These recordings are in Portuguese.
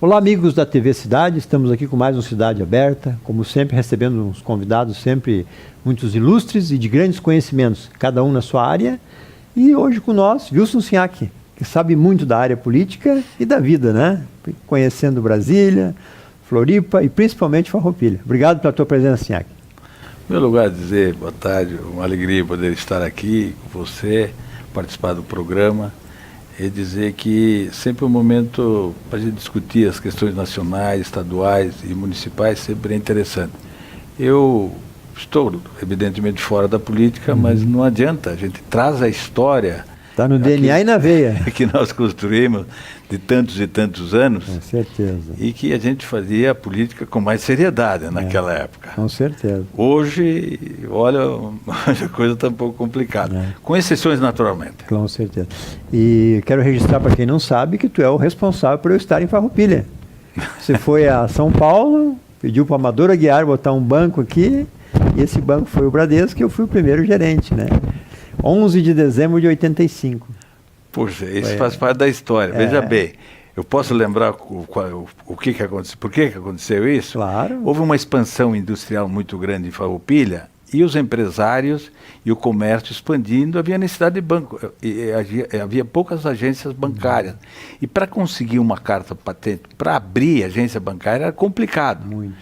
Olá, amigos da TV Cidade, estamos aqui com mais um Cidade Aberta, como sempre recebendo uns convidados sempre muitos ilustres e de grandes conhecimentos, cada um na sua área, e hoje com nós, Wilson Sinhac, que sabe muito da área política e da vida, né? Conhecendo Brasília, Floripa e principalmente Farroupilha. Obrigado pela tua presença, Sinhac. Meu lugar de dizer boa tarde, uma alegria poder estar aqui com você, participar do programa. E dizer que sempre um momento para a gente discutir as questões nacionais, estaduais e municipais sempre é interessante. Eu estou, evidentemente, fora da política, mas não adianta, a gente traz a história... Está no DNA e na veia. Que nós construímos de tantos e tantos anos. Com certeza. E que a gente fazia a política com mais seriedade naquela época. Com certeza. Hoje, olha, a coisa está um pouco complicada. Com exceções, naturalmente. Com certeza. E quero registrar para quem não sabe que tu é o responsável por eu estar em Farroupilha. Você foi a São Paulo, pediu para o Amador Aguiar botar um banco aqui, e esse banco foi o Bradesco, e eu fui o primeiro gerente, né? 11 de dezembro de 85. Puxa, isso faz parte da história. Veja bem, eu posso lembrar o que aconteceu, por que aconteceu isso? Claro. Houve uma expansão industrial muito grande em Farroupilha e os empresários e o comércio expandindo, havia necessidade de banco, havia poucas agências bancárias. E para conseguir uma carta patente, para abrir agência bancária, era complicado. Muito.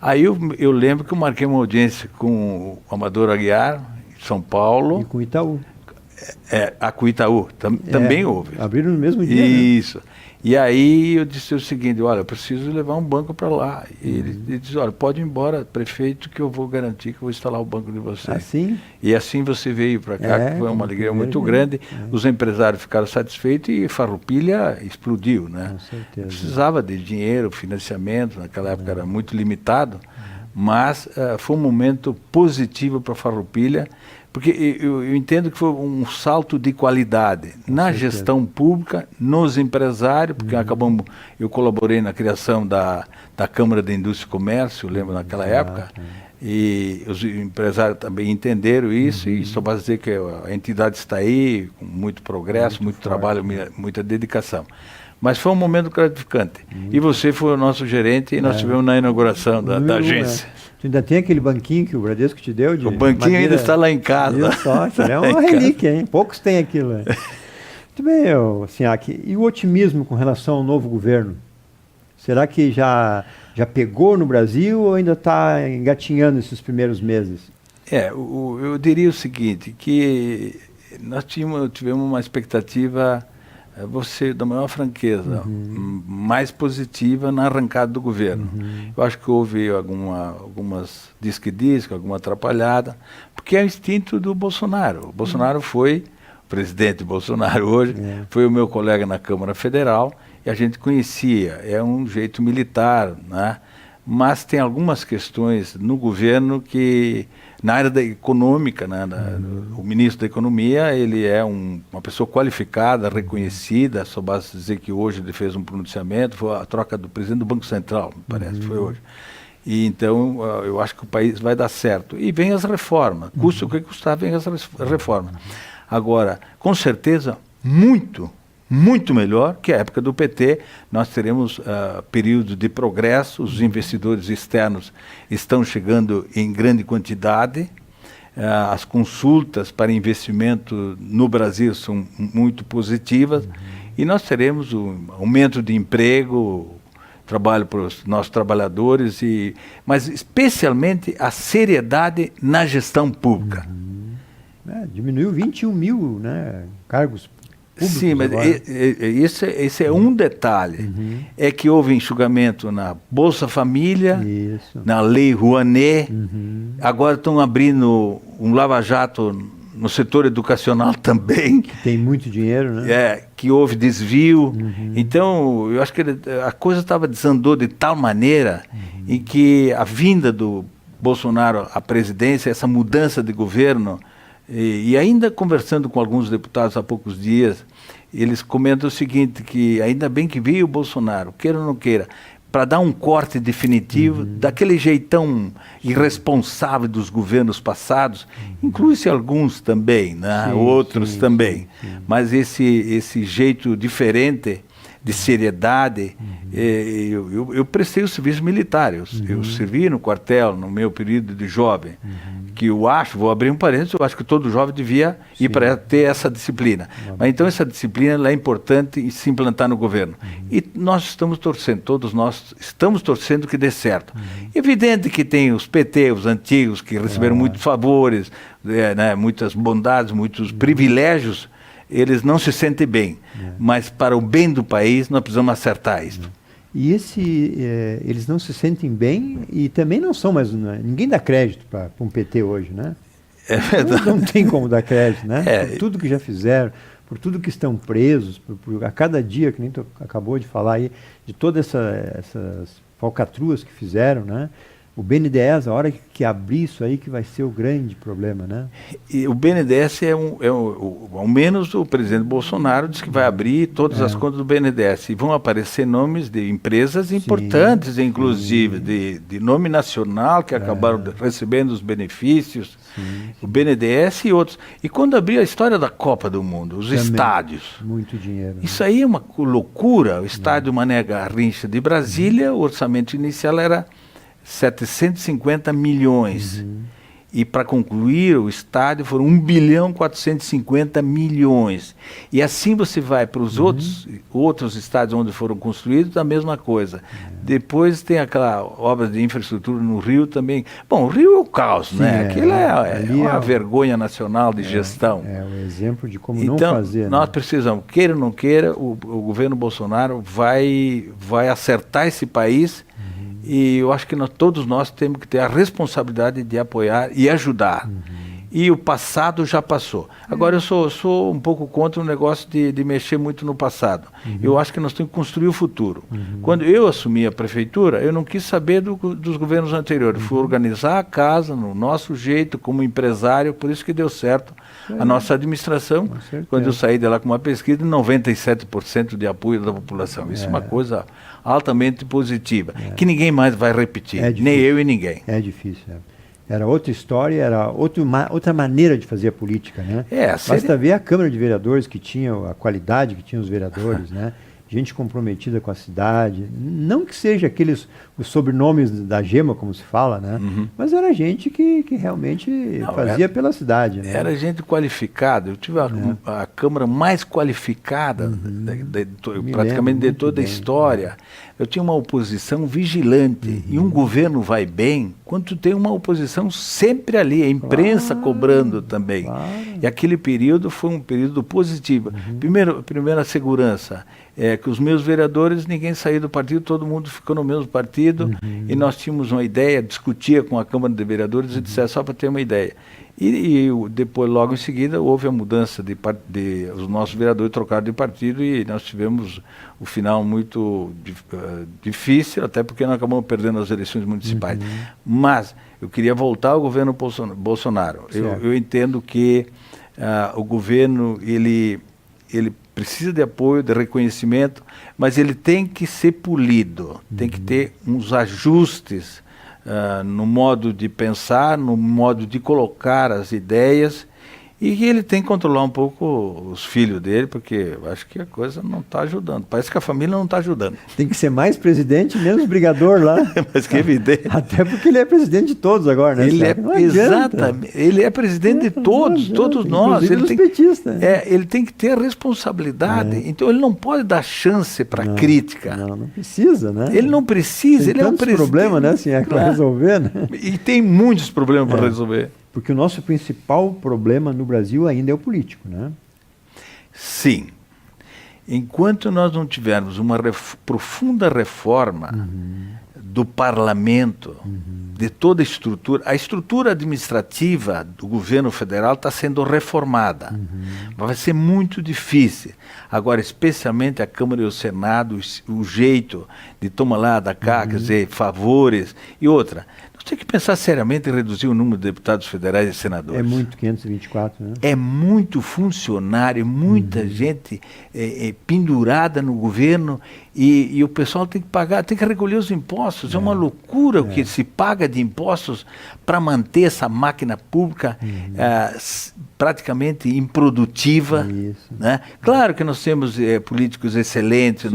Aí eu lembro que eu marquei uma audiência com o Amador Aguiar, São Paulo. E com o Itaú. Com o Itaú também houve. Abriram no mesmo dia. Isso. Né? E aí eu disse o seguinte, olha, eu preciso levar um banco para lá. E ele disse, olha, pode ir embora, prefeito, que eu vou garantir que eu vou instalar o banco de vocês. Assim? E assim você veio para cá, que foi uma alegria muito grande. Os empresários ficaram satisfeitos e Farroupilha explodiu, né? Com certeza. Precisava de dinheiro, financiamento, naquela época era muito limitado. Mas foi um momento positivo para Farroupilha, porque eu entendo que foi um salto de qualidade na gestão pública, nos empresários, porque eu colaborei na criação da Câmara de Indústria e Comércio, lembro naquela época, e os empresários também entenderam isso, e só para dizer que a entidade está aí, com muito progresso, muito trabalho, muita dedicação. Mas foi um momento gratificante. E você foi o nosso gerente e nós tivemos na inauguração da agência. Tu ainda tem aquele banquinho que o Bradesco te deu? O banquinho madeira, ainda está lá em casa. Só, é uma relíquia, hein? Poucos têm aquilo. Muito bem, Sinhac. E o otimismo com relação ao novo governo? Será que já pegou no Brasil ou ainda está engatinhando esses primeiros meses? Eu diria o seguinte, que nós tivemos uma expectativa... você da maior franqueza, mais positiva na arrancada do governo. Eu acho que houve algumas diz-que-diz, alguma atrapalhada, porque é o instinto do Bolsonaro. O Bolsonaro foi, o presidente Bolsonaro hoje, foi o meu colega na Câmara Federal, e a gente conhecia, é um jeito militar, né? Mas tem algumas questões no governo que, na área econômica, né, o ministro da Economia, ele é uma pessoa qualificada, reconhecida, só basta dizer que hoje ele fez um pronunciamento, foi a troca do presidente do Banco Central, me parece, foi hoje. E então, eu acho que o país vai dar certo. E vem as reformas, custa o que custar, vem as reformas. Agora, com certeza, muito melhor que a época do PT, nós teremos período de progresso, os investidores externos estão chegando em grande quantidade, as consultas para investimento no Brasil são muito positivas, e nós teremos um aumento de emprego, trabalho para os nossos trabalhadores, mas especialmente a seriedade na gestão pública. Diminuiu 21 mil, né, cargos públicos. Sim, mas esse é um detalhe. É que houve enxugamento na Bolsa Família, na Lei Rouanet, agora estão abrindo um lava-jato no setor educacional também. Que tem muito dinheiro, né? Que houve desvio. Então, eu acho que a coisa desandou de tal maneira em que a vinda do Bolsonaro à presidência, essa mudança de governo, e ainda conversando com alguns deputados há poucos dias, eles comentam o seguinte, que ainda bem que veio o Bolsonaro, queira ou não queira, para dar um corte definitivo daquele jeitão irresponsável dos governos passados, inclui-se alguns também, né? Outros também, mas esse jeito diferente de seriedade, Eu prestei o serviço militar, eu servi no quartel no meu período de jovem, que eu acho, vou abrir um parênteses, eu acho que todo jovem devia ir para ter essa disciplina. Mas então essa disciplina ela é importante se implantar no governo. E nós estamos torcendo, todos nós estamos torcendo que dê certo. Evidente que tem os PT, os antigos, que receberam muitos favores, né, muitas bondades, muitos privilégios, eles não se sentem bem. Mas para o bem do país, nós precisamos acertar isso. E eles não se sentem bem e também não são mais... Ninguém dá crédito para um PT hoje, né? É verdade. Não tem como dar crédito, né? É. Por tudo que já fizeram, por tudo que estão presos, a cada dia, que nem tu acabou de falar aí, de todas essas falcatruas que fizeram, né? O BNDES, a hora que abrir isso aí, que vai ser o grande problema, né? E o BNDES ao menos o presidente Bolsonaro disse que vai abrir todas as contas do BNDES. E vão aparecer nomes de empresas importantes, inclusive, de nome nacional, que acabaram recebendo os benefícios. O BNDES e outros. E quando abrir a história da Copa do Mundo, os estádios. Muito dinheiro. Né? Isso aí é uma loucura. O estádio Mané Garrincha de Brasília, o orçamento inicial era 750 milhões. E para concluir o estádio foram 1.450 bilhões. E assim você vai para os outros estádios onde foram construídos, a mesma coisa. Depois tem aquela obra de infraestrutura no Rio também. Bom, o Rio é o caos, né? Aquilo é uma vergonha nacional de gestão. É o exemplo de como então, não fazer. Nós né? precisamos, queira ou não queira, o governo Bolsonaro vai acertar esse país. E eu acho que todos nós temos que ter a responsabilidade de apoiar e ajudar. E o passado já passou. Agora eu sou um pouco contra o negócio de mexer muito no passado. Eu acho que nós temos que construir o futuro. Quando eu assumi a prefeitura, eu não quis saber dos governos anteriores. Fui organizar a casa no nosso jeito, como empresário, por isso que deu certo a nossa administração. Quando eu saí de lá com uma pesquisa, 97% de apoio da população. Isso é uma coisa altamente positiva, que ninguém mais vai repetir, nem eu e ninguém. É difícil, Era outra história, era outra maneira de fazer a política, né? Basta ver a Câmara de Vereadores que tinha, a qualidade que tinham os vereadores, né? Gente comprometida com a cidade, não que seja os sobrenomes da gema, como se fala, né? Mas era gente que realmente fazia pela cidade. Né? Era gente qualificada. Eu tive a Câmara mais qualificada, praticamente de toda a história. Eu tinha uma oposição vigilante, e um governo vai bem quando tem uma oposição sempre ali, a imprensa cobrando também. E aquele período foi um período positivo. Primeiro a segurança. Que os meus vereadores, ninguém saiu do partido, todo mundo ficou no mesmo partido, e nós tínhamos uma ideia, discutia com a Câmara de Vereadores e dissemos só para ter uma ideia. E depois, logo em seguida, houve a mudança os nossos vereadores trocaram de partido e nós tivemos o final muito difícil, até porque nós acabamos perdendo as eleições municipais. Mas eu queria voltar ao governo Bolsonaro. Eu entendo que o governo, ele precisa de apoio, de reconhecimento, mas ele tem que ser polido, tem que ter uns ajustes no modo de pensar, no modo de colocar as ideias, e ele tem que controlar um pouco os filhos dele, porque eu acho que a coisa não está ajudando. Parece que a família não está ajudando. Tem que ser mais presidente, menos brigador lá. Mas que evidente. Até porque ele é presidente de todos agora, né? Exatamente. Ele é presidente de todos nós. Ele petistas. Ele tem que ter a responsabilidade. Então ele não pode dar chance para crítica. Não precisa, né? Ele não precisa. Tem ele é um problema, né? Assim, para resolver, né? E tem muitos problemas para resolver. Porque o nosso principal problema no Brasil ainda é o político, né? Sim. Enquanto nós não tivermos uma profunda reforma do parlamento, de toda a estrutura administrativa do governo federal está sendo reformada. Mas vai ser muito difícil. Agora, especialmente a Câmara e o Senado, o jeito de tomar lá da cá, quer dizer, favores e outra. Tem que pensar seriamente em reduzir o número de deputados federais e senadores. É muito, 524, né? É muito funcionário, muita gente pendurada no governo E o pessoal tem que pagar, tem que recolher os impostos. É uma loucura o que se paga de impostos para manter essa máquina pública praticamente improdutiva. Né? Claro que nós temos políticos excelentes,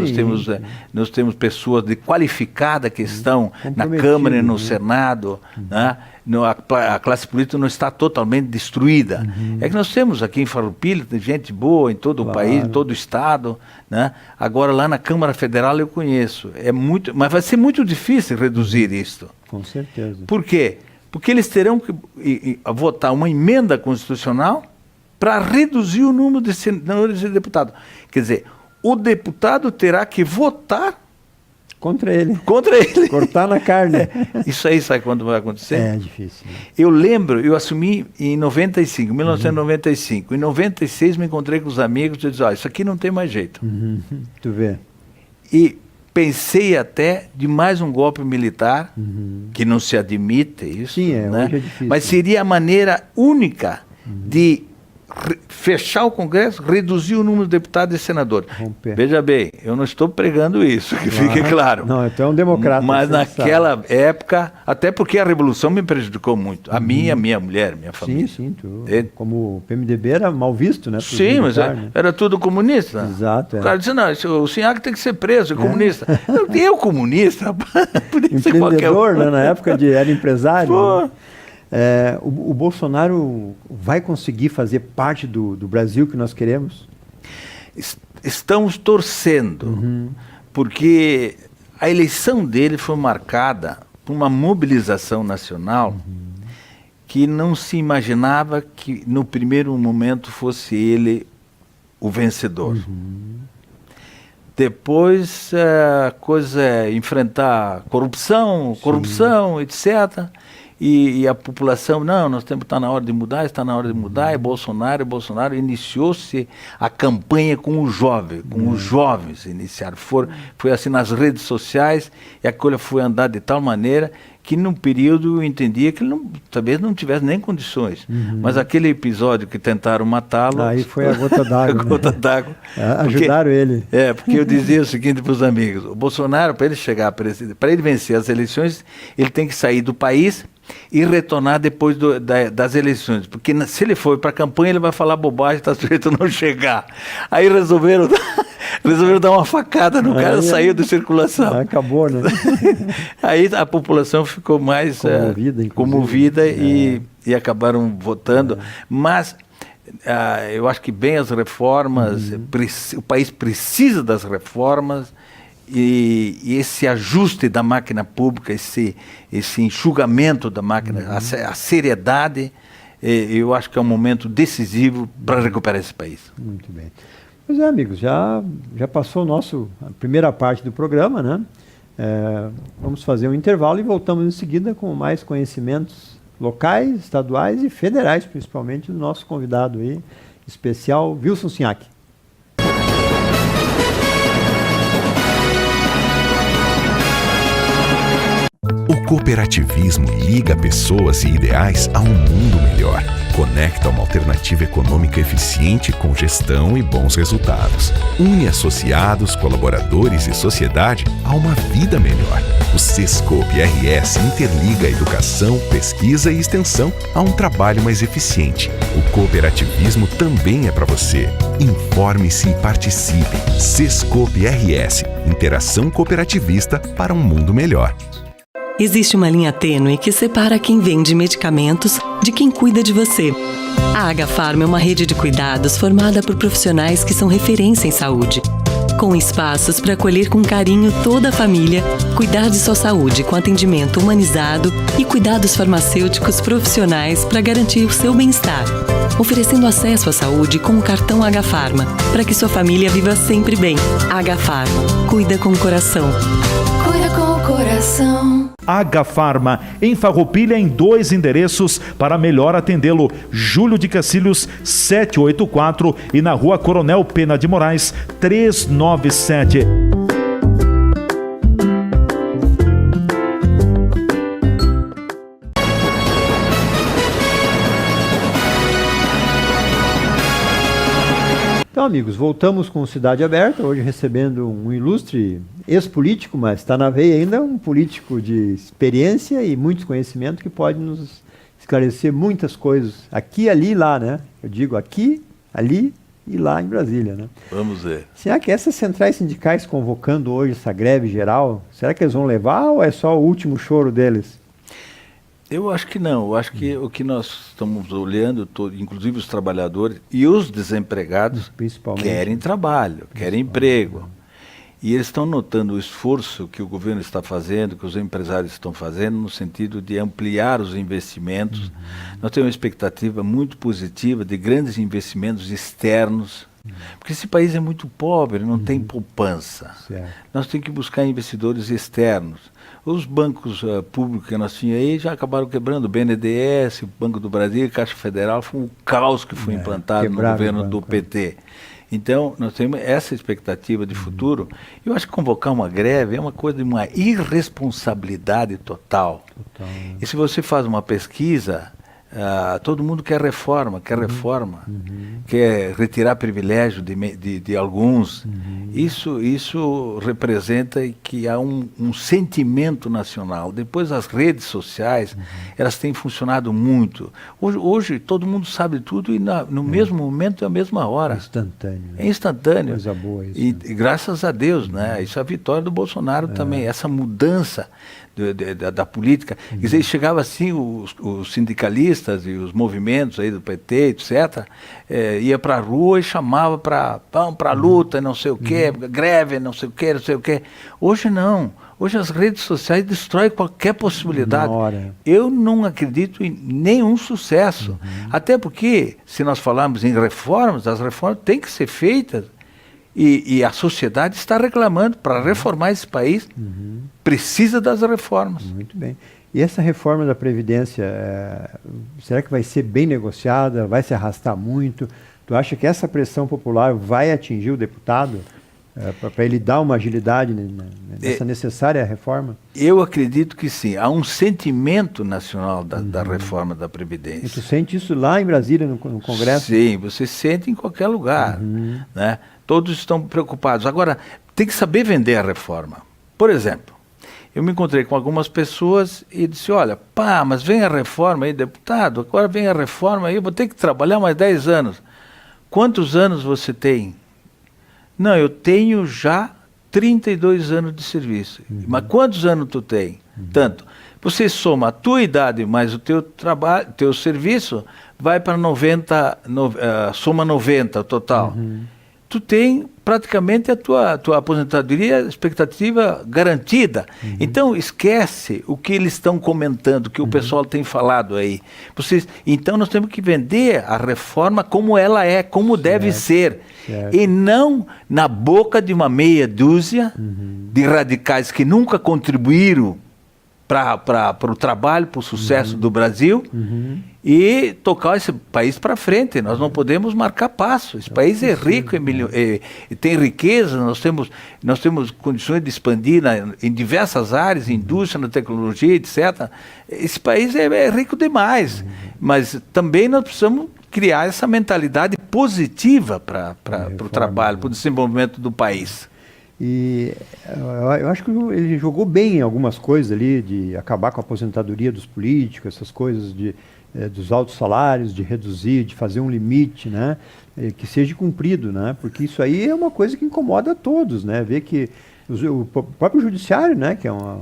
nós temos pessoas qualificadas que estão na Câmara e no Senado, né? A classe política não está totalmente destruída. É que nós temos aqui em Farroupilha gente boa em todo o país, em todo o estado, né? Agora lá na Câmara Federal eu conheço. Mas vai ser muito difícil reduzir isto. Com certeza. Por quê? Porque eles terão que votar uma emenda constitucional para reduzir o número de deputados. Quer dizer, o deputado terá que votar contra ele. Cortar na carne. Isso aí, sabe quando vai acontecer? É difícil. Né? Eu assumi em 1995. Em 96 me encontrei com os amigos e disse, isso aqui não tem mais jeito. Tu vê. E pensei até de mais um golpe militar, que não se admite isso. Sim, né? Hoje é difícil. Mas seria a maneira única de fechar o Congresso, reduzir o número de deputados e senadores. Romper. Veja bem, eu não estou pregando isso, que fique claro. Não, então é um democrata. Mas naquela época, até porque a Revolução me prejudicou muito. A minha mulher, minha família. Sim, como o PMDB era mal visto, né? Sim, mas era tudo comunista. Exato. O cara disse, não, o Sinhac tem que ser preso, é comunista. Eu comunista? Empreendedor, né? Na época era empresário. Né? O Bolsonaro vai conseguir fazer parte do Brasil que nós queremos? Estamos torcendo, porque a eleição dele foi marcada por uma mobilização nacional que não se imaginava que no primeiro momento fosse ele o vencedor. Depois a coisa é enfrentar corrupção, etc., e a população, não, nós temos que estar na hora de mudar, está na hora de mudar, é Bolsonaro. Iniciou-se a campanha com o jovem, com os jovens iniciaram. Foi assim nas redes sociais, e a coisa foi andar de tal maneira que num período eu entendia que ele talvez não tivesse nem condições. Mas aquele episódio que tentaram matá-lo... Aí foi a gota d'água. A gota d'água. Ajudaram ele. Porque eu dizia o seguinte para os amigos, o Bolsonaro, para ele chegar, para ele vencer as eleições, ele tem que sair do país e retornar depois das eleições, porque se ele for para a campanha ele vai falar bobagem, está sujeito a não chegar. Aí resolveram dar uma facada no cara, saiu de circulação. Acabou, né? Aí a população ficou mais comovida e acabaram votando. Mas eu acho que bem as reformas, o país precisa das reformas. E esse ajuste da máquina pública, esse enxugamento da máquina, a seriedade, eu acho que é um momento decisivo para recuperar esse país. Muito bem. Pois é, amigos, já passou a primeira parte do programa, né? Vamos fazer um intervalo e voltamos em seguida com mais conhecimentos locais, estaduais e federais, principalmente, do nosso convidado aí, especial, Wilson Sinhac. O cooperativismo liga pessoas e ideais a um mundo melhor. Conecta uma alternativa econômica eficiente com gestão e bons resultados. Une associados, colaboradores e sociedade a uma vida melhor. O Sescope RS interliga a educação, pesquisa e extensão a um trabalho mais eficiente. O cooperativismo também é para você. Informe-se e participe. Sescope RS, interação cooperativista para um mundo melhor. Existe uma linha tênue que separa quem vende medicamentos de quem cuida de você. A Agafarma é uma rede de cuidados formada por profissionais que são referência em saúde. Com espaços para acolher com carinho toda a família, cuidar de sua saúde com atendimento humanizado e cuidados farmacêuticos profissionais para garantir o seu bem-estar. Oferecendo acesso à saúde com o cartão Agafarma, para que sua família viva sempre bem. Agafarma, cuida com o coração. Cuida com o coração. Agafarma, em Farroupilha, em 2 endereços para melhor atendê-lo. Júlio de Cacilhos, 784 e na Rua Coronel Pena de Moraes, 397. Então, amigos, voltamos com Cidade Aberta, hoje recebendo um ilustre ex-político, mas está na veia ainda, um político de experiência e muito conhecimento que pode nos esclarecer muitas coisas, aqui, ali e lá, né? Eu digo aqui, ali e lá em Brasília, né? Vamos ver. Será que essas centrais sindicais convocando hoje essa greve geral, será que eles vão levar ou é só o último choro deles? Eu acho que não. Eu acho que o que nós estamos olhando, inclusive os trabalhadores e os desempregados, Principalmente. querem trabalho, querem emprego. E eles estão notando o esforço que o governo está fazendo, que os empresários estão fazendo, no sentido de ampliar os investimentos. Nós temos uma expectativa muito positiva de grandes investimentos externos, porque esse país é muito pobre, não tem poupança. Certo. Nós temos que buscar investidores externos. Os bancos públicos que nós tínhamos aí já acabaram quebrando. O BNDES, o Banco do Brasil, Caixa Federal, foi um caos que foi implantado no governo do PT. Então, nós temos essa expectativa de futuro. Eu acho que convocar uma greve é uma coisa de uma irresponsabilidade total. E se você faz uma pesquisa, todo mundo quer reforma, quer retirar privilégio de alguns. Isso representa que há um sentimento nacional. Depois as redes sociais, elas têm funcionado muito. Hoje todo mundo sabe tudo e no mesmo momento e à mesma hora. Instantâneo. É instantâneo. Coisa boa isso. E graças a Deus, né? Isso é a vitória do Bolsonaro também, essa mudança da política. Quer dizer, chegava assim os sindicalistas e os movimentos aí do PT, etc., ia para a rua e chamava para a luta, não sei o quê, greve, não sei o quê, não sei o quê. Hoje não. Hoje as redes sociais destroem qualquer possibilidade. Eu não acredito em nenhum sucesso. Até porque, se nós falarmos em reformas, as reformas têm que ser feitas. E a sociedade está reclamando para reformar esse país. Precisa das reformas. Muito bem. E essa reforma da Previdência, será que vai ser bem negociada? Vai se arrastar muito? Tu acha que essa pressão popular vai atingir o deputado para ele dar uma agilidade nessa necessária reforma? Eu acredito que sim. Há um sentimento nacional da reforma da Previdência. E tu sente isso lá em Brasília, no Congresso? Sim, você sente em qualquer lugar. Né? Todos estão preocupados. Agora, tem que saber vender a reforma. Por exemplo, eu me encontrei com algumas pessoas e disse, olha, mas vem a reforma aí, deputado, agora vem a reforma aí, eu vou ter que trabalhar mais 10 anos. Quantos anos você tem? Não, eu tenho já 32 anos de serviço. Mas quantos anos tu tem? Tanto. Você soma a tua idade mais o teu trabalho, teu serviço, vai para 90, soma 90 total. Tu tem praticamente a tua aposentadoria, expectativa garantida. Então, esquece o que eles estão comentando, que o pessoal tem falado aí. Então, nós temos que vender a reforma como ela é, como deve ser. E não na boca de uma meia dúzia de radicais que nunca contribuíram para o trabalho, para o sucesso do Brasil, e tocar esse país para frente. Nós não podemos marcar passo. Esse país é rico, tem riqueza, nós temos condições de expandir em diversas áreas, indústria, na tecnologia, etc. Esse país é rico demais, mas também nós precisamos criar essa mentalidade positiva para o trabalho, para o desenvolvimento do país. E eu acho que ele jogou bem em algumas coisas ali, de acabar com a aposentadoria dos políticos, essas coisas dos altos salários, de reduzir, de fazer um limite, né, que seja cumprido, né, porque isso aí é uma coisa que incomoda a todos, né, ver que o próprio judiciário, né, que é uma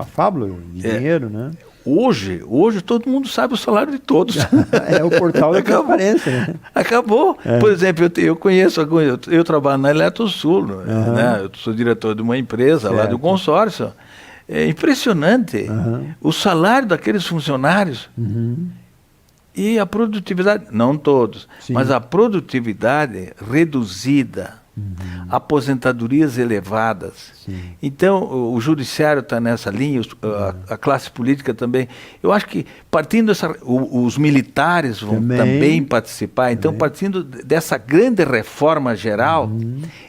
fábula de dinheiro, né. Hoje todo mundo sabe o salário de todos. É o portal da transparência, né? Acabou. Por exemplo, eu conheço, eu trabalho na Eletrosul, né? Eu sou diretor de uma empresa lá do consórcio. É impressionante o salário daqueles funcionários e a produtividade, não todos, mas a produtividade reduzida. Aposentadorias elevadas. Então, o judiciário está nessa linha, a classe política também. Eu acho que, partindo os militares vão também participar. Então, partindo dessa grande reforma geral,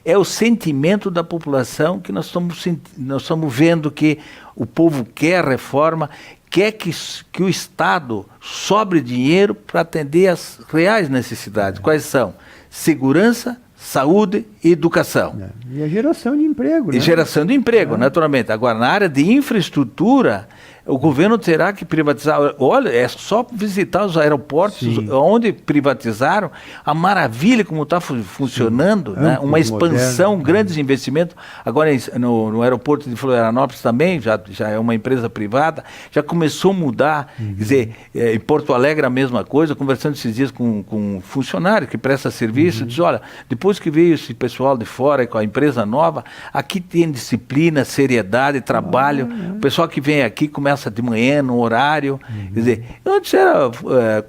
é o sentimento da população que nós estamos vendo que o povo quer reforma, quer que o Estado sobre dinheiro para atender às reais necessidades. Quais são? Segurança, saúde e educação. E a geração de emprego, E né? geração de emprego, naturalmente. Agora, na área de infraestrutura, o governo terá que privatizar. Olha, é só visitar os aeroportos, onde privatizaram, a maravilha como está funcionando, né? Amplos, Uma expansão, modernos, grandes investimentos. Agora, no aeroporto de Florianópolis também, já é uma empresa privada, já começou a mudar. Quer dizer, em Porto Alegre a mesma coisa, conversando esses dias com um funcionário que presta serviço, diz, olha, depois que veio esse pessoal de fora com a empresa nova, aqui tem disciplina, seriedade, trabalho. O pessoal que vem aqui começa de manhã, no horário. Quer dizer, antes era,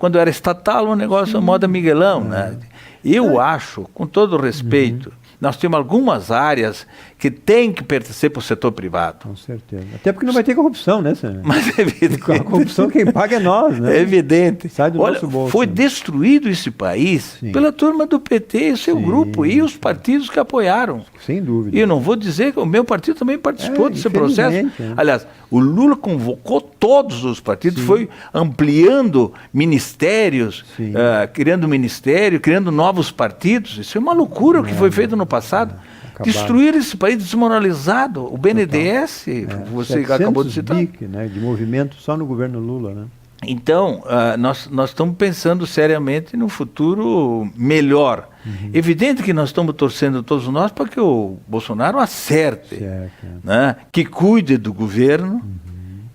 quando era estatal, um negócio moda Miguelão, né? Eu acho, com todo respeito, nós temos algumas áreas que têm que pertencer para o setor privado. Com certeza. Até porque não vai ter corrupção, né, Sérgio? Mas é evidente. A corrupção quem paga é nós, né? É evidente. Sai do Olha, nosso bolso. foi né? destruído esse país pela turma do PT e seu grupo e os partidos que apoiaram. Sem dúvida. E eu não vou dizer que o meu partido também participou desse processo. infelizmente, Aliás, o Lula convocou todos os partidos, foi ampliando ministérios, criando ministério, criando novos partidos. Isso é uma loucura o que foi feito no passado. Destruir esse país desmoralizado. O BNDES, você acabou de citar. Né, de movimento só no governo Lula, né? Então, nós estamos pensando seriamente no futuro melhor. Evidente que nós estamos torcendo todos nós para que o Bolsonaro acerte, né? Que cuide do governo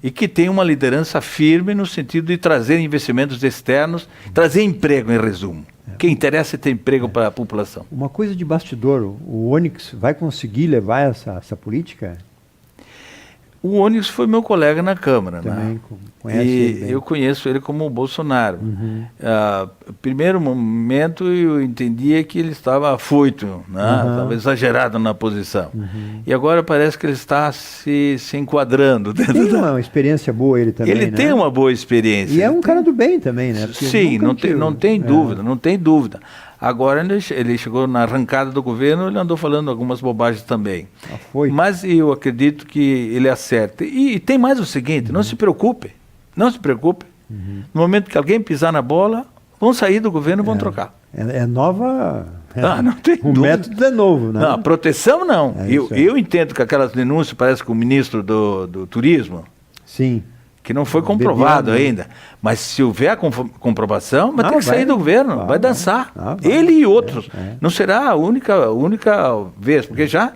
e que tenha uma liderança firme no sentido de trazer investimentos externos, trazer emprego, em resumo. O que interessa é ter emprego para a população. Uma coisa de bastidor, o Onyx vai conseguir levar essa política? O Onyx foi meu colega na Câmara, Também né? conhece ele E bem. eu conheço ele como o Bolsonaro. Primeiro momento eu entendia que ele estava afoito, né? Estava exagerado na posição. E agora parece que ele está se enquadrando dentro Tem da... uma experiência boa ele também, Ele né? tem uma boa experiência. E é Ele um tem- cara do bem também, né? Porque Sim, nunca não tem dúvida, não tem dúvida. Agora ele chegou na arrancada do governo, ele andou falando algumas bobagens também. Foi. Mas eu acredito que ele acerta. E tem mais o seguinte, não se preocupe, não se preocupe. No momento que alguém pisar na bola, vão sair do governo e vão trocar. É nova... Não tem o dúvida. método é novo, né? Não, proteção não. É isso aí. Eu entendo que aquelas denúncias, parece que o ministro do Turismo, Sim. que não foi comprovado Bebiano, né? ainda. Mas se houver a comprovação, vai Ah, ter que sair vai. do governo, vai Vai. dançar. Ah, vai. Ele e outros. É. Não será a única vez, porque já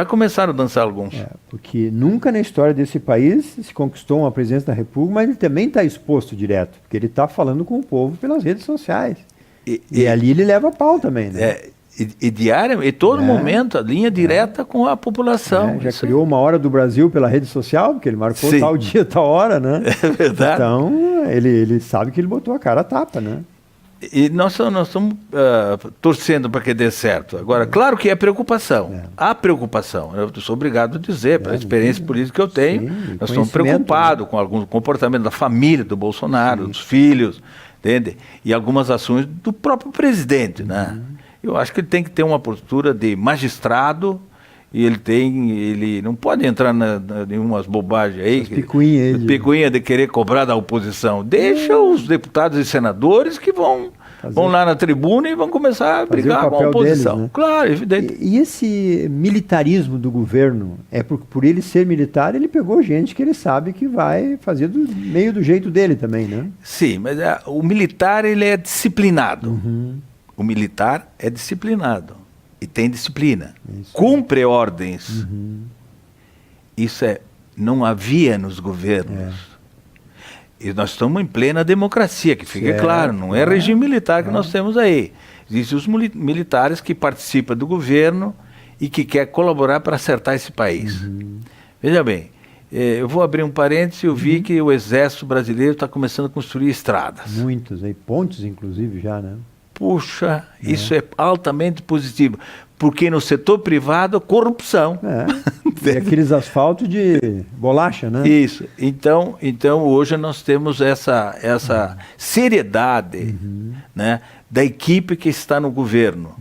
começaram a dançar alguns. Porque nunca na história desse país se conquistou uma presidência da República, mas ele também está exposto direto, porque ele está falando com o povo pelas redes sociais. E ali ele leva pau também, né? E todo momento, a linha direta com a população. Já Isso criou uma hora do Brasil pela rede social, porque ele marcou Sim. tal dia, tal hora, né? é verdade. Então, ele sabe que ele botou a cara a tapa, né? E nós estamos torcendo para que dê certo. Agora, claro que é preocupação. Há preocupação. Eu sou obrigado a dizer, pela experiência política que eu tenho, Sim, nós estamos conhecimento, preocupados com algum comportamento da família do Bolsonaro, dos filhos, entende? E algumas ações do próprio presidente, né? Eu acho que ele tem que ter uma postura de magistrado e ele não pode entrar em umas bobagens aí. Picuinha de querer cobrar da oposição. Deixa os deputados e senadores que vão lá na tribuna e vão começar a brigar com a oposição. Deles, né? Claro, evidente. E esse militarismo do governo, por ele ser militar, ele pegou gente que ele sabe que vai fazer meio do jeito dele também, né? Sim, mas o militar ele é disciplinado. O militar é disciplinado e tem disciplina. Cumpre ordens. Isso não havia nos governos. E nós estamos em plena democracia, que fique claro, não é regime militar que nós temos aí. Existem os militares que participam do governo e que quer colaborar para acertar esse país. Veja bem, eu vou abrir um parênteses e eu vi que o Exército Brasileiro está começando a construir estradas. Muitos aí, pontes inclusive já, né? Puxa, isso é altamente positivo, porque no setor privado, corrupção. E aqueles asfaltos de bolacha, né? Isso. Então hoje nós temos essa seriedade, né, da equipe que está no governo.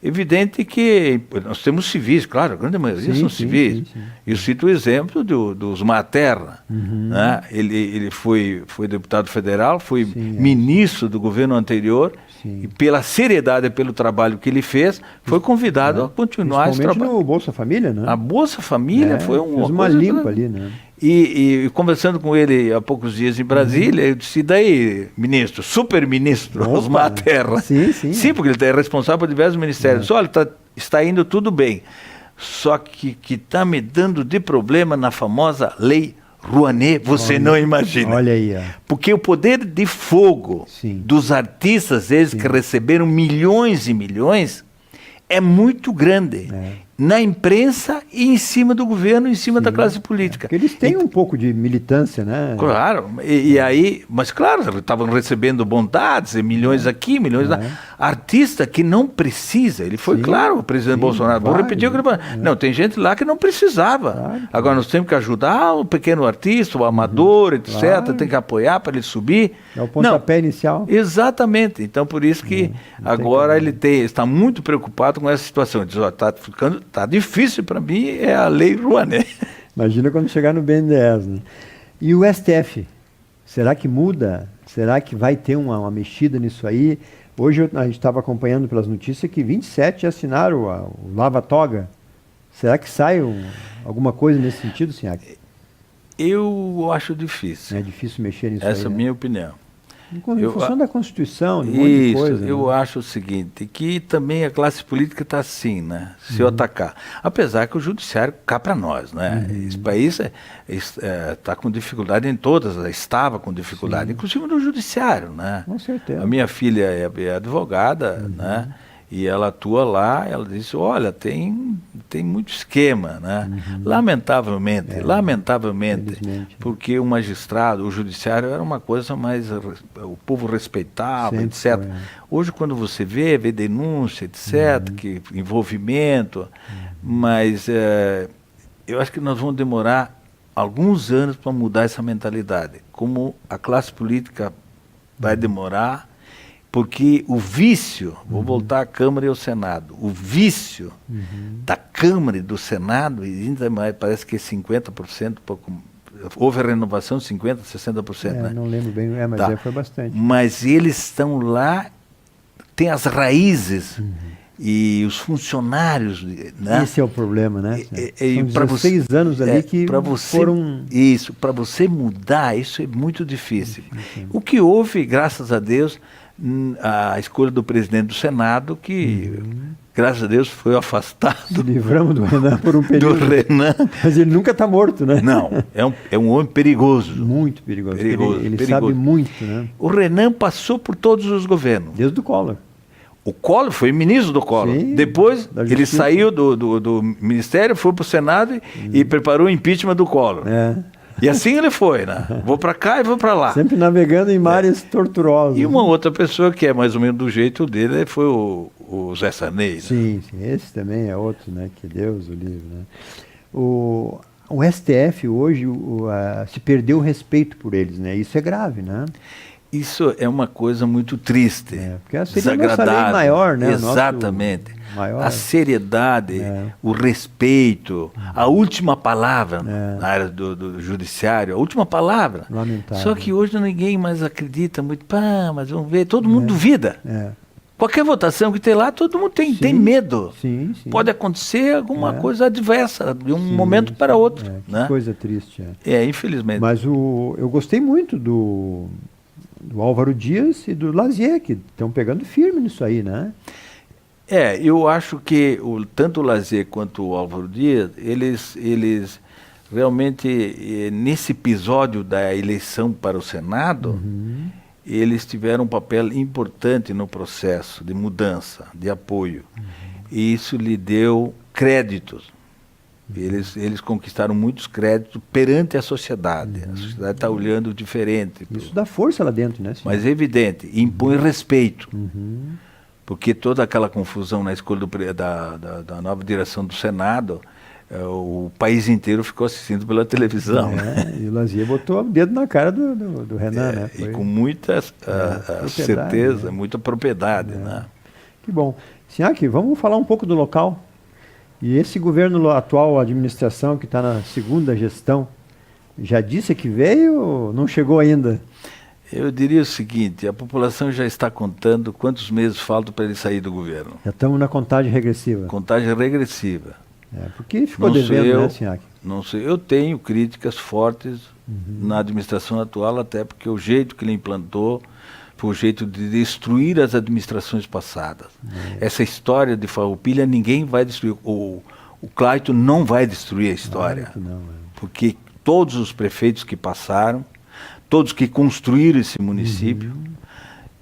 Evidente que nós temos civis, claro, a grande maioria são civis. Sim. Eu cito o exemplo dos Materna. Né? Ele foi deputado federal, foi ministro do governo anterior Sim. e pela seriedade, pelo trabalho que ele fez, foi convidado a continuar esse Principalmente trabalho. no Bolsa Família, né? A Bolsa Família foi fez uma coisa limpa ali, né? E conversando com ele há poucos dias em Brasília, eu disse, e daí, ministro, super-ministro Opa, Osmar Terra? sim, sim. Sim, porque ele é responsável por diversos ministérios. Disse, olha, está indo tudo bem, só que está me dando de problema na famosa lei Rouanet, você não imagina. Olha aí, ó. Porque o poder de fogo Sim. dos artistas, eles que receberam milhões e milhões, é muito grande. Na imprensa e em cima do governo, em cima da classe política. Porque eles têm um pouco de militância, né? Claro, e aí, mas claro, estavam recebendo bondades, e milhões aqui, milhões lá. Artista que não precisa, ele foi claro, o presidente Bolsonaro. Vou repetir o que ele falou. Não, tem gente lá que não precisava. Claro. Agora nós temos que ajudar o pequeno artista, o amador, etc. Claro. Tem que apoiar para ele subir. É o pontapé inicial. Exatamente. Então, por isso que agora ele está muito preocupado com essa situação. Ele diz, ó, tá difícil para mim, é a lei Rouanet. Imagina quando chegar no BNDES, né? E o STF, será que muda? Será que vai ter uma mexida nisso aí? Hoje a gente estava acompanhando pelas notícias que 27 assinaram o Lava Toga. Será que sai alguma coisa nesse sentido, Sinhac? Eu acho difícil. É difícil mexer nisso Essa é aí, a né? minha opinião. Em função da Constituição, de um monte de coisa. Eu né? acho o seguinte, que também a classe política está assim, né? Se eu atacar. Apesar que o judiciário cá para nós, né? Esse país está com dificuldade em todas, estava com dificuldade, inclusive no judiciário, né? Com certeza. A minha filha é advogada, né? E ela atua lá, ela disse, olha, tem muito esquema, né? Lamentavelmente, Infelizmente. porque o magistrado, o judiciário era uma coisa mais, o povo respeitava, Sempre etc. foi, Hoje, quando você vê denúncia, etc., que envolvimento, mas eu acho que nós vamos demorar alguns anos para mudar essa mentalidade, como a classe política vai demorar, porque o vício, vou voltar à Câmara e ao Senado, o vício da Câmara e do Senado, ainda mais, parece que é 50%, houve a renovação de 50%, 60%, né? Não lembro bem, mas Tá. foi bastante. Mas eles estão lá, tem as raízes e os funcionários, né? Esse é o problema, né? São Pra 16 anos ali que foram... Isso, para você mudar, isso é muito difícil. O que houve, graças a Deus, a escolha do presidente do Senado, que, graças a Deus, foi afastado Se livramos do Renan por um período. do Renan. Mas ele nunca está morto, né? Não, é um homem perigoso. Muito perigoso. Perigoso, Ele perigoso. sabe muito, né? O Renan passou por todos os governos. Desde o Collor. O Collor foi ministro do Collor. Sim, Depois, da ele Justiça. saiu do ministério, foi para o Senado e preparou o impeachment do Collor. E assim ele foi, né? Vou para cá e vou para lá. Sempre navegando em mares tortuosos. E uma outra pessoa que é mais ou menos do jeito dele foi o Zé Sarney. Né? Sim, esse também é outro, né? Que Deus o livre, né? O STF hoje se perdeu o respeito por eles, né? Isso é grave, né? Isso é uma coisa muito triste, porque seria a nossa lei maior, né? Exatamente. Maior. A seriedade, o respeito, a última palavra na área do judiciário, a última palavra. Lamentável. Só que hoje ninguém mais acredita muito, mas vamos ver, todo mundo duvida. Qualquer votação que tem lá, todo mundo tem medo. Sim. Pode acontecer alguma coisa adversa, de um momento para outro. Que coisa triste. Infelizmente. Mas eu gostei muito do Álvaro Dias e do Lazier, que estão pegando firme nisso aí, né? Eu acho que tanto o Lazier quanto o Álvaro Dias, eles realmente, nesse episódio da eleição para o Senado, eles tiveram um papel importante no processo de mudança, de apoio. E isso lhe deu créditos. Eles conquistaram muitos créditos perante a sociedade. A sociedade está olhando diferente. Isso dá força lá dentro, né? Mas é evidente, impõe respeito. Porque toda aquela confusão na escolha da nova direção do Senado, o país inteiro ficou assistindo pela televisão. E o Lazier botou o dedo na cara do Renan, né? E com muita certeza, muita propriedade. Né? Que bom. Sinhac, vamos falar um pouco do local. E esse governo atual, a administração que está na segunda gestão, já disse que veio ou não chegou ainda? Eu diria o seguinte, a população já está contando quantos meses faltam para ele sair do governo. Já estamos na contagem regressiva. Contagem regressiva. Porque ficou Não sou devendo, eu, né, Sinhac? Não sei, eu tenho críticas fortes na administração atual, até porque o jeito que ele implantou foi o jeito de destruir as administrações passadas. Essa história de Farroupilha ninguém vai destruir. O Clayton não vai destruir a história. Claro que não, Porque todos os prefeitos que passaram, todos que construíram esse município,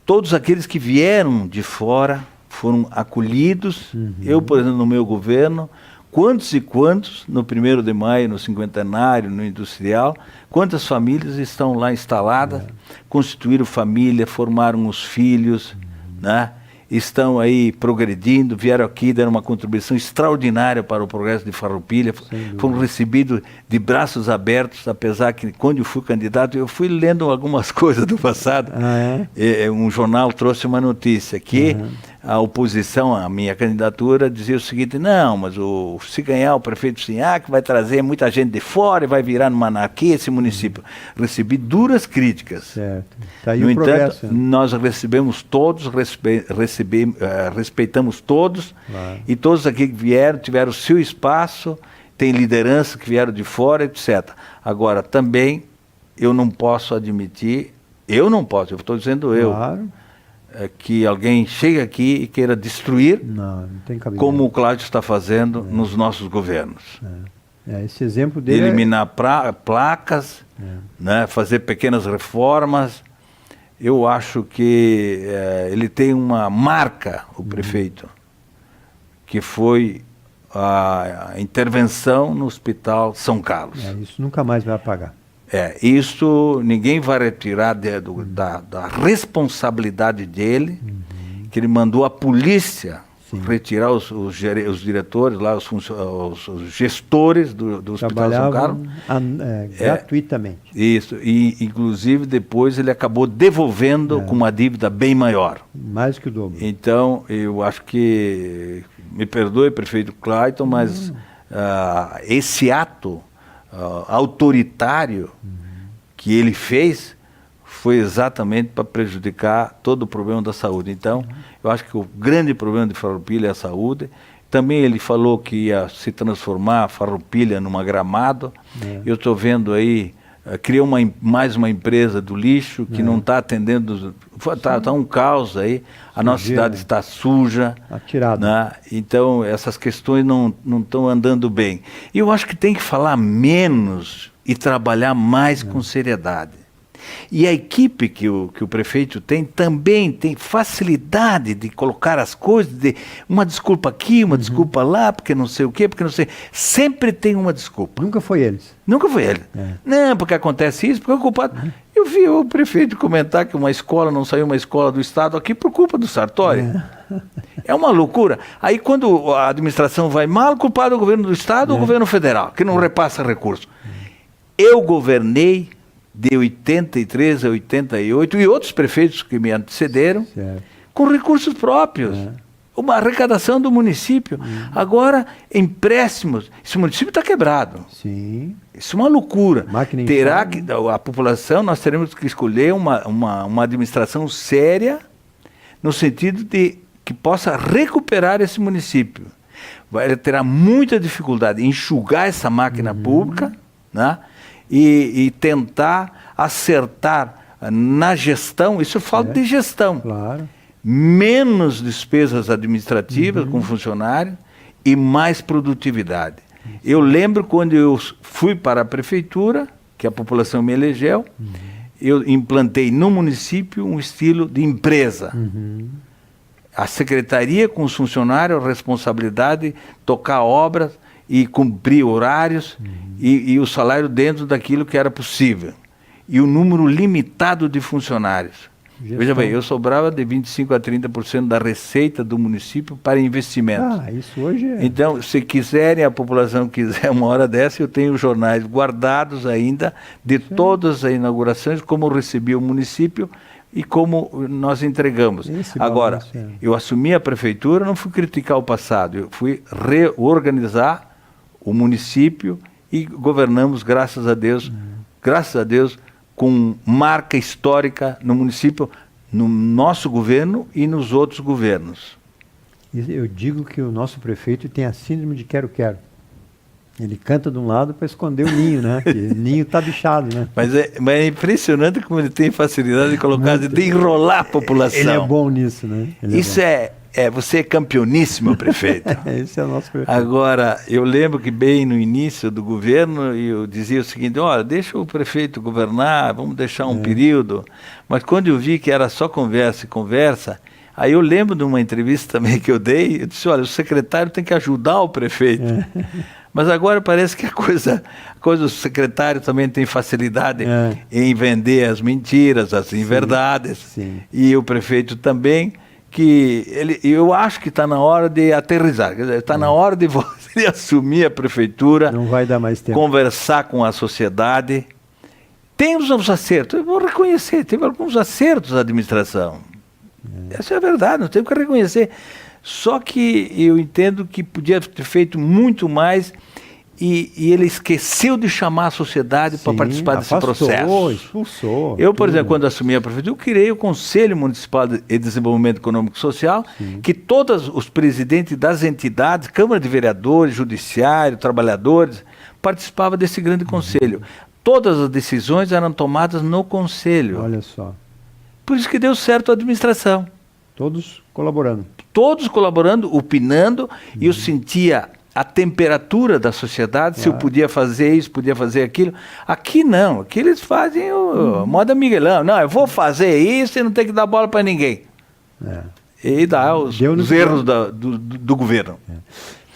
todos aqueles que vieram de fora foram acolhidos. Eu, por exemplo, no meu governo, quantos e quantos, no 1º de maio, no cinquentenário, no industrial, quantas famílias estão lá instaladas, constituíram família, formaram os filhos, né? Estão aí progredindo, vieram aqui, deram uma contribuição extraordinária para o progresso de Farroupilha, foram recebidos de braços abertos, apesar que quando eu fui candidato, eu fui lendo algumas coisas do passado. Um jornal trouxe uma notícia que a oposição à minha candidatura dizia o seguinte: não, mas se ganhar o prefeito Sinhac vai trazer muita gente de fora e vai virar numa anarquia esse município. Recebi duras críticas. Certo. Tá aí no o entanto, progresso, né? nós recebemos todos, respeitamos todos, e todos aqui que vieram tiveram o seu espaço, tem liderança que vieram de fora, etc. Agora, também, eu não posso admitir, eu estou dizendo Claro. Que alguém chegue aqui e queira destruir, Não tem cabimento. como o Cláudio está fazendo nos nossos governos. Esse exemplo dele Eliminar placas, né, fazer pequenas reformas. Eu acho que ele tem uma marca, o prefeito, que foi a intervenção no Hospital São Carlos. Isso nunca mais vai apagar. Isso ninguém vai retirar da responsabilidade dele, que ele mandou a polícia retirar os diretores, lá, os gestores do Hospital São Carlos. Gratuitamente. Isso, e inclusive depois ele acabou devolvendo com uma dívida bem maior. Mais que o dobro. Então, eu acho que, me perdoe, prefeito Clayton, mas esse ato autoritário que ele fez foi exatamente para prejudicar todo o problema da saúde. Então, eu acho que o grande problema de Farroupilha é a saúde. Também ele falou que ia se transformar a Farroupilha numa Gramado. Eu estou vendo aí, criou mais uma empresa do lixo que não está atendendo, está um caos aí, a nossa cidade está suja. Atirado. Né? Então, essas questões não estão andando bem. E eu acho que tem que falar menos e trabalhar mais com seriedade. E a equipe que o prefeito tem também tem facilidade de colocar as coisas, de uma desculpa aqui, uma desculpa lá, porque não sei o quê, porque não sei. Sempre tem uma desculpa. Nunca foi eles. Nunca foi ele. Não, porque acontece isso, porque é o culpado. Eu vi o prefeito comentar que não saiu uma escola do Estado aqui por culpa do Sartori. É uma loucura. Aí quando a administração vai mal, o culpado é o governo do Estado ou o governo federal, que não repassa recursos. Eu governei de 83 a 88, e outros prefeitos que me antecederam, com recursos próprios. Uma arrecadação do município. Agora, empréstimos. Esse município está quebrado. Sim. Isso é uma loucura. Terá que a população, nós teremos que escolher uma administração séria, no sentido de que possa recuperar esse município. Terá muita dificuldade em enxugar essa máquina pública, né? E tentar acertar na gestão. Isso falta de gestão. Claro. Menos despesas administrativas com funcionários e mais produtividade. Eu lembro quando eu fui para a prefeitura, que a população me elegeu, eu implantei no município um estilo de empresa. A secretaria com os funcionários, a responsabilidade de tocar obras e cumprir horários e o salário dentro daquilo que era possível. E o número limitado de funcionários. Veja bem, eu sobrava de 25% a 30% da receita do município para investimentos. Isso hoje é... Então, se quiserem, a população quiser uma hora dessa, eu tenho jornais guardados ainda de todas as inaugurações, como eu recebi o município e como nós entregamos. Agora, eu assumi a prefeitura, não fui criticar o passado, eu fui reorganizar o município e governamos, graças a Deus, com marca histórica no município, no nosso governo e nos outros governos. Eu digo que o nosso prefeito tem a síndrome de quero-quero. Ele canta de um lado para esconder o ninho, né? Que o ninho está bichado, né? Mas é impressionante como ele tem facilidade de colocar, de enrolar a população. Ele é bom nisso, né? Isso você é campeoníssimo, prefeito. Esse é o nosso prefeito. Agora, eu lembro que bem no início do governo, eu dizia o seguinte, olha, deixa o prefeito governar, vamos deixar um período. Mas quando eu vi que era só conversa e conversa, aí eu lembro de uma entrevista também que eu dei, eu disse, olha, o secretário tem que ajudar o prefeito. Mas agora parece que a coisa o secretário também tem facilidade em vender as mentiras, as inverdades. Sim. E o prefeito também, que eu acho que está na hora de aterrissar, está na hora de você assumir a prefeitura, não vai dar mais tempo, conversar com a sociedade. Tem uns acertos, eu vou reconhecer, teve alguns acertos da administração. Essa é a verdade, não temos que reconhecer. Só que eu entendo que podia ter feito muito mais e ele esqueceu de chamar a sociedade para participar desse processo. Expulsou. Eu, por exemplo, quando assumi a prefeitura, eu criei o Conselho Municipal de Desenvolvimento Econômico e Social, que todos os presidentes das entidades, Câmara de Vereadores, Judiciário, Trabalhadores, participavam desse grande conselho. Todas as decisões eram tomadas no conselho. Olha só. Por isso que deu certo a administração. Todos colaborando. Todos colaborando, opinando, e eu sentia a temperatura da sociedade, se eu podia fazer isso, podia fazer aquilo. Aqui não, aqui eles fazem o moda Miguelão. Não, eu vou fazer isso e não tem que dar bola para ninguém. E dá os erros do governo.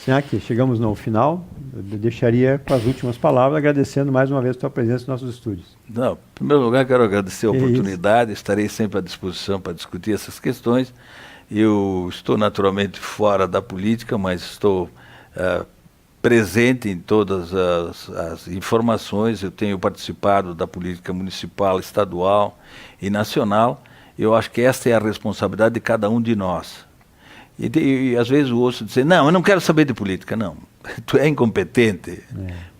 Aqui, chegamos no final, eu deixaria com as últimas palavras, agradecendo mais uma vez a tua presença nos nossos estúdios. Não, em primeiro lugar, quero agradecer a oportunidade, estarei sempre à disposição para discutir essas questões. Eu estou naturalmente fora da política, mas estou presente em todas as informações. Eu tenho participado da política municipal, estadual e nacional. Eu acho que esta é a responsabilidade de cada um de nós. E às vezes eu ouço dizer, não, eu não quero saber de política. Não, tu é incompetente,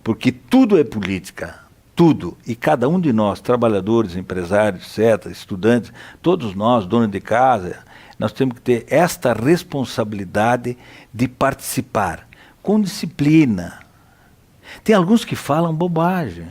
porque tudo é política, tudo. E cada um de nós, trabalhadores, empresários, etc., estudantes, todos nós, donos de casa, nós temos que ter esta responsabilidade de participar, com disciplina. Tem alguns que falam bobagem.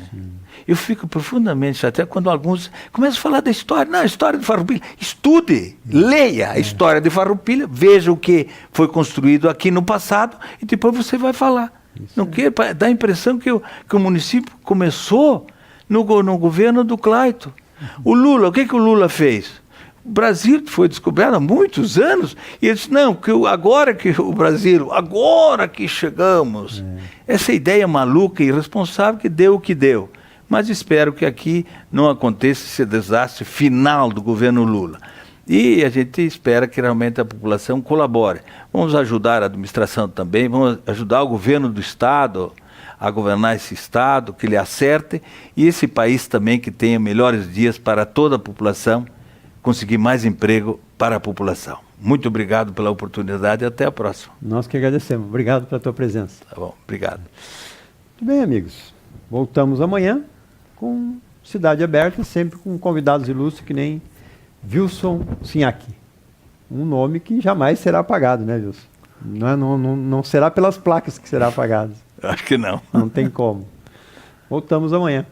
Eu fico profundamente chateado quando alguns começam a falar da história. Não, a história de Farroupilha. Estude, leia a história de Farroupilha, veja o que foi construído aqui no passado e depois você vai falar. Não quer, dá a impressão que o município começou no governo do Clayton. O Lula, o que o Lula fez? O Brasil foi descoberto há muitos anos e ele disse, não, agora que o Brasil, agora que chegamos. Essa ideia maluca e irresponsável que deu o que deu. Mas espero que aqui não aconteça esse desastre final do governo Lula. E a gente espera que realmente a população colabore. Vamos ajudar a administração também, vamos ajudar o governo do Estado a governar esse Estado, que ele acerte, e esse país também que tenha melhores dias para toda a população, conseguir mais emprego para a população. Muito obrigado pela oportunidade e até a próxima. Nós que agradecemos. Obrigado pela tua presença. Tá bom, obrigado. Muito bem, amigos. Voltamos amanhã com Cidade Aberta, sempre com convidados ilustres que nem Wilson Sinhaque. Um nome que jamais será apagado, né, Wilson? Não será pelas placas que será apagado. Acho que não. Não tem como. Voltamos amanhã.